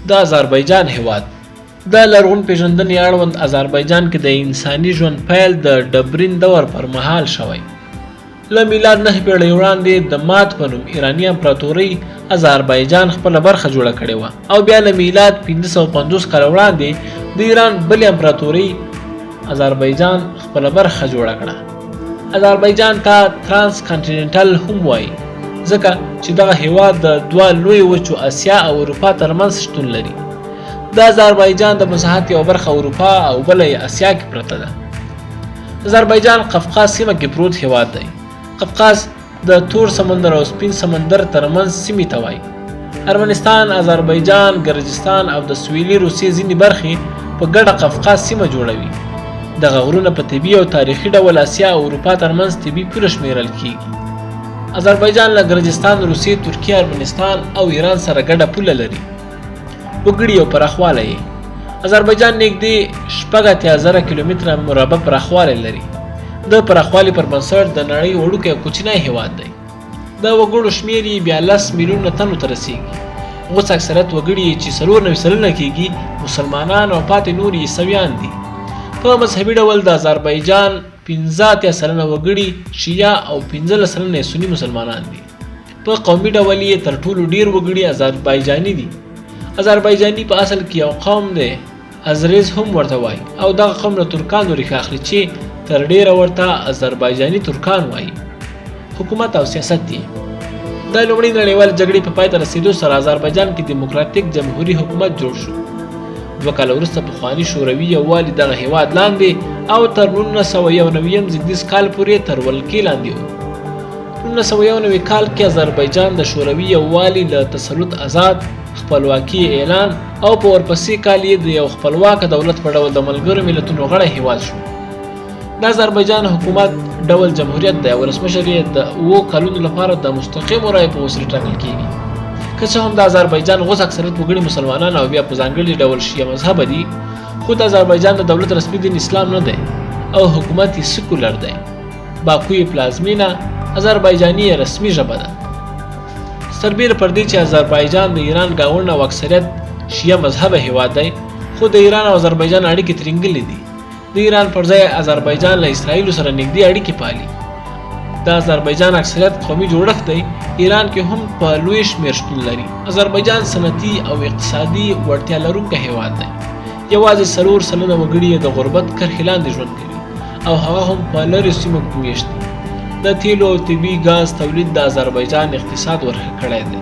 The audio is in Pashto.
د آذربایجان هیواد. د لرغون پیژندنې اړوند آذربایجان کې د انساني ژوند پیل د ډبرین دور پر مهال شوی. له میلاد 9 پیړۍ وړاندې د مات په نوم ایراني امپراتورۍ آذربایجان خپله برخه جوړه کړې وه او بیا له میلاد 550 کاله وړاندې د ایران بلې امپراتورۍ آذربایجان خپله برخه جوړه کړه. آذربایجان ته ترانس کانټیننټل هم وایي ځکه چې دغه هیواد د دوه لویو وچو اسیا او اروپا ترمنځ شتون لري. د آذربایجان د مساحت یوه برخه اروپا او بله یې اسیا کې پرته ده. آذربایجان قفقاز سیمه کې پروت هیواد دی. قفقاز د تور سمندر او سپین سمندر ترمنځ سیمې ته وایي. ارمنستان، آذربایجان، ګرجستان او د سویلي روسیې ځینې برخې په ګډه قفقاز سیمه جوړوي. دغه غرونه په طبي او تاریخي ډول اسیا او اروپا ترمنځ طبي پوله شمیرل کیږي. آذربایجان له ګرجستان، روسیې، ترکیه، ارمنستان او ایران سره ګډه پوله لري. وګړي او پراخوالی یې آذربایجان نږدې 80,000 کیلومتره مربع پراخوالی لري. د پراخوالي پر بنسټ د نړۍ وړوکی او کوچنی هیواد دی. د وګړو شمېر یې بیا 10 میلیونه تنو ته رسیږي. اوس اکثریت وګړي چې 94 سلنه کېږي مسلمانان او پاتې نور عیسویان دي. په مذهبي ډول د آذربایجان 15 سلنه وګړي شیعه او 15 سلنه سني مسلمانان دي. په قومي ډول یې تر ټولو ډیر وګړي آذربایجاني دي. آذربایجاني په اصل کې یو قوم دی، ازریز هم ورته وایي او دغه قوم له ترکانو ریښه اخلي چې تر ډیره ورته آذربایجاني ترکان وایي. حکومت او سیاست دی. د لومړۍ نړیوالې جګړې په پای ته رسیدو سره آذربایجان کې دیموکراتیک جمهوري حکومت جوړ شو. 2 کاله وروسته پخواني شوروي یووالي دغه هیواد لاندې او تر 1991 زیږدیز کال پورې تر ولکې لاندې و. 1991 کال کې آذربایجان د شوروي یووالي له تسلط آزاد، خپلواکي اعلان او په ورپسې کال یې د یو خپلواک دولت په ډول د ملګرو ملتونو غړی هیواد شو. د آذربایجان حکومت ډول جمهوریت دی او ولسمشر یې د 7 کلونو لپاره د مستقیمو رایو په وسیله ټاکل کیږي. که څه هم د آذربایجان غوڅ اکثریت وګړي مسلمانان او بیا په ځانګړي ډول شیعه مذهبه دي، خو د آذربایجان د دولت رسمي دین اسلام نه دی او حکومت یې سیکولر دی. باکو یې پلازمینه، آذربایجاني یې رسمي ژبه ده. سربیره پر دې چې آذربایجان د ایران ګاونډ او اکثریت شیعه مذهبه هیواد دی، خو د ایران او آذربایجان اړیکې ترنګلې دي. د ایران پر ځای آذربایجان له اسرائیلو سره نږدې اړیکې پالي. د آذربایجان اکثریت قومي جوړښت دی. ایران کې هم په لوی شمېر شتون لري. آذربایجان صنعتي او اقتصادي وړتیا لرونکی هیواد دی. یوازې 4 سلنه وګړي د غربت کرښې لاندې ژوند کوي او هغه هم په لرې سیمو کې میشت دي. د تیلو او طبي ګاز تولید د آذربایجان اقتصاد ورښه کړی دی.